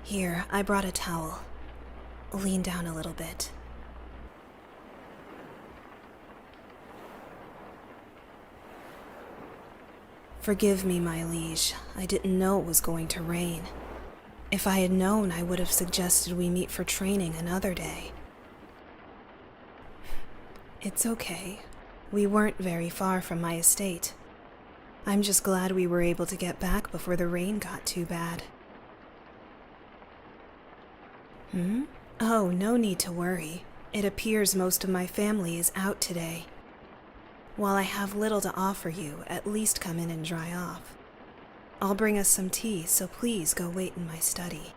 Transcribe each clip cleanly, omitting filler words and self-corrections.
Here, I brought a towel. Lean down a little bit. Forgive me, my liege. I didn't know it was going to rain. If I had known, I would have suggested we meet for training another day. It's okay. We weren't very far from my estate. I'm just glad we were able to get back before the rain got too bad. Oh, no need to worry. It appears most of my family is out today. While I have little to offer you, at least come in and dry off. I'll bring us some tea, so please go wait in my study.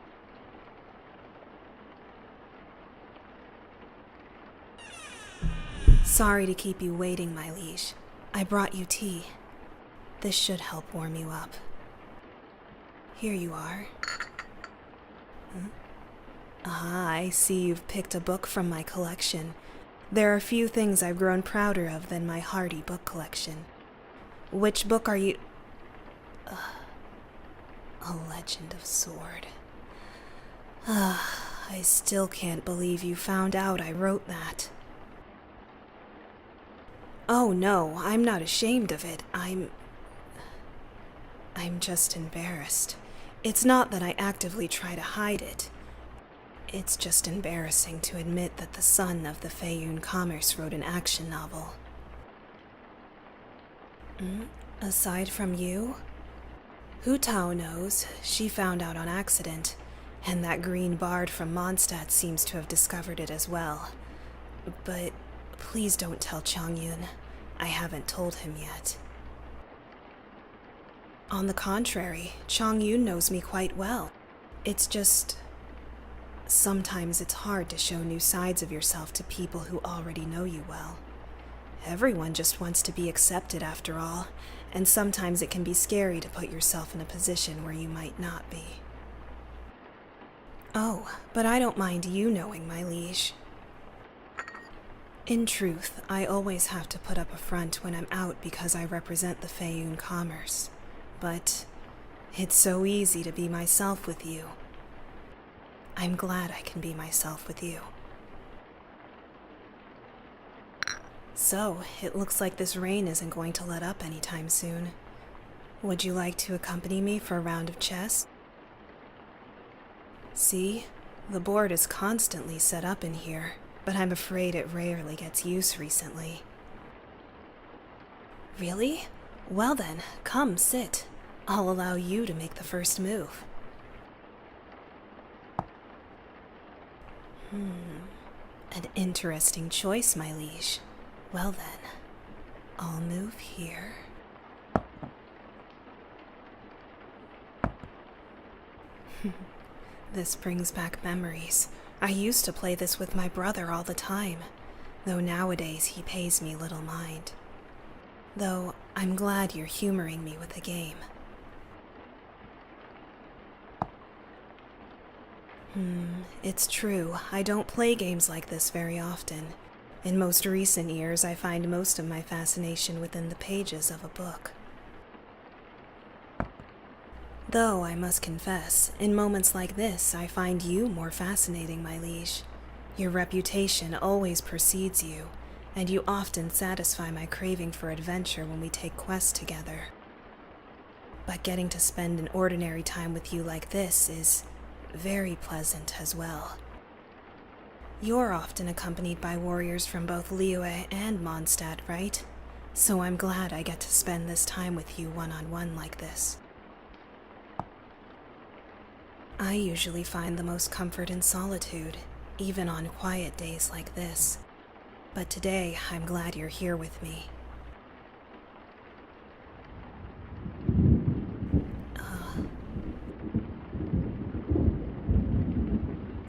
Sorry to keep you waiting, my liege. I brought you tea. This should help warm you up. Here you are. Ah, I see you've picked a book from my collection. There are few things I've grown prouder of than my hearty book collection. Which book are you... A Legend of Sword. I still can't believe you found out I wrote that. Oh no, I'm not ashamed of it. I'm just embarrassed. It's not that I actively try to hide it. It's just embarrassing to admit that the son of the Feiyun Commerce wrote an action novel. Aside from you? Hu Tao knows. She found out on accident, and that green bard from Mondstadt seems to have discovered it as well. But please don't tell Changyun. I haven't told him yet. On the contrary, Changyun knows me quite well. It's just... sometimes it's hard to show new sides of yourself to people who already know you well. Everyone just wants to be accepted after all, and sometimes it can be scary to put yourself in a position where you might not be. Oh, but I don't mind you knowing, my liege. In truth, I always have to put up a front when I'm out because I represent the Feiyun Commerce. But it's so easy to be myself with you. I'm glad I can be myself with you. So, it looks like this rain isn't going to let up anytime soon. Would you like to accompany me for a round of chess? See, the board is constantly set up in here, but I'm afraid it rarely gets used recently. Really? Well then, come sit. I'll allow you to make the first move. An interesting choice, my liege. Well then, I'll move here. This brings back memories. I used to play this with my brother all the time, though nowadays he pays me little mind. Though I'm glad you're humoring me with the game. It's true, I don't play games like this very often. In most recent years, I find most of my fascination within the pages of a book. Though, I must confess, in moments like this, I find you more fascinating, my liege. Your reputation always precedes you, and you often satisfy my craving for adventure when we take quests together. But getting to spend an ordinary time with you like this is very pleasant as well. You're often accompanied by warriors from both Liyue and Mondstadt, right? So I'm glad I get to spend this time with you one-on-one like this. I usually find the most comfort in solitude, even on quiet days like this. But today, I'm glad you're here with me.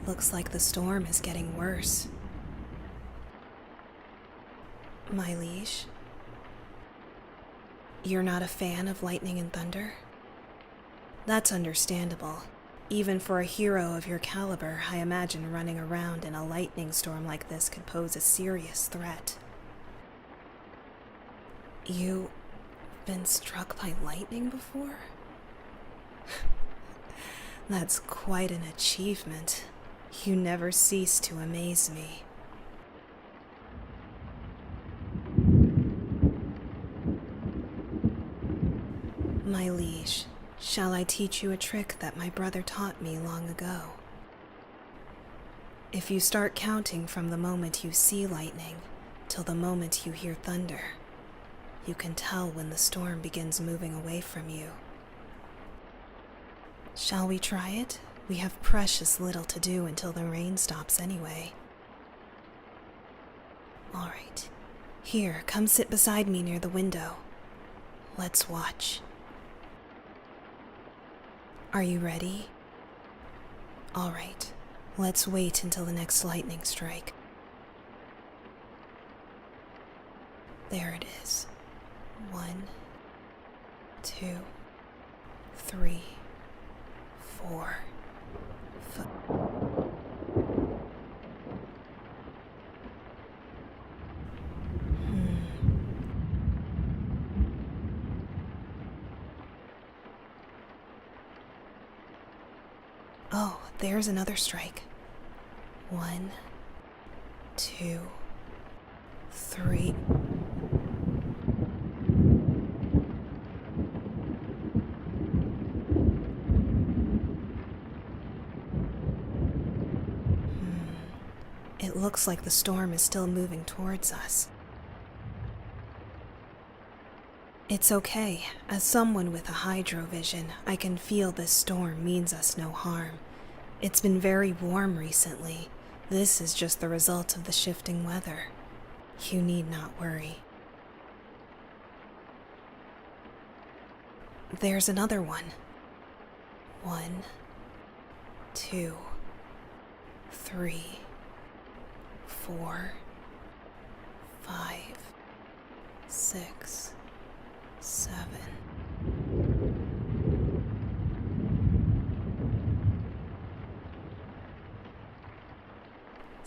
Looks like the storm is getting worse. My liege, you're not a fan of lightning and thunder? That's understandable. Even for a hero of your caliber, I imagine running around in a lightning storm like this could pose a serious threat. You've been struck by lightning before? That's quite an achievement. You never cease to amaze me. My liege, shall I teach you a trick that my brother taught me long ago? If you start counting from the moment you see lightning till the moment you hear thunder, you can tell when the storm begins moving away from you. Shall we try it? We have precious little to do until the rain stops anyway. All right. Here, come sit beside me near the window. Let's watch. Are you ready? All right. Let's wait until the next lightning strike. There it is. 1, 2, 3, 4, 5. Oh, there's another strike. 1, 2, 3. It looks like the storm is still moving towards us. It's okay. As someone with a hydrovision, I can feel this storm means us no harm. It's been very warm recently. This is just the result of the shifting weather. You need not worry. There's another one. 1, 2, 3, 4, 5, 6, 7.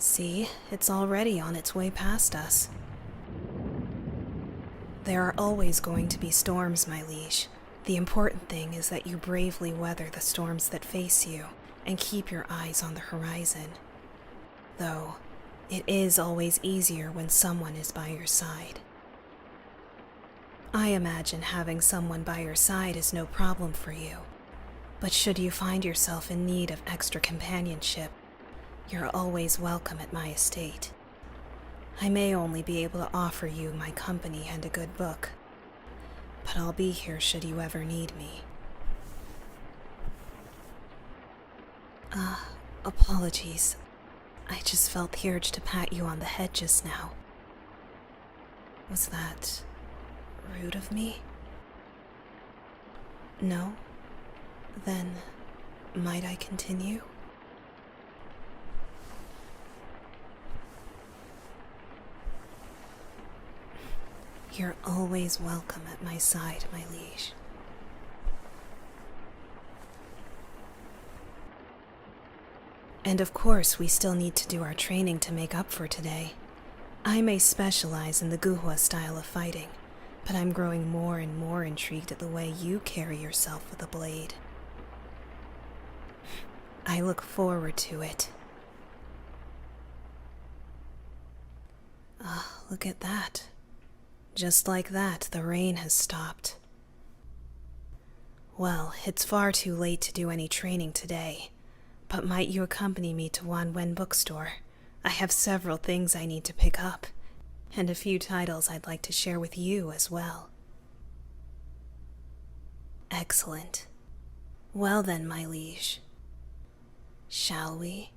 See, it's already on its way past us. There are always going to be storms, my liege. The important thing is that you bravely weather the storms that face you and keep your eyes on the horizon. Though, it is always easier when someone is by your side. I imagine having someone by your side is no problem for you, but should you find yourself in need of extra companionship, you're always welcome at my estate. I may only be able to offer you my company and a good book, but I'll be here should you ever need me. Apologies. I just felt the urge to pat you on the head just now. Was that rude of me? No? Then, might I continue? You're always welcome at my side, my liege. And of course, we still need to do our training to make up for today. I may specialize in the Guhua style of fighting, but I'm growing more and more intrigued at the way you carry yourself with a blade. I look forward to it. Look at that. Just like that, the rain has stopped. Well, it's far too late to do any training today, but might you accompany me to Wanwen bookstore? I have several things I need to pick up, and a few titles I'd like to share with you as well. Excellent. Well then, my liege, shall we?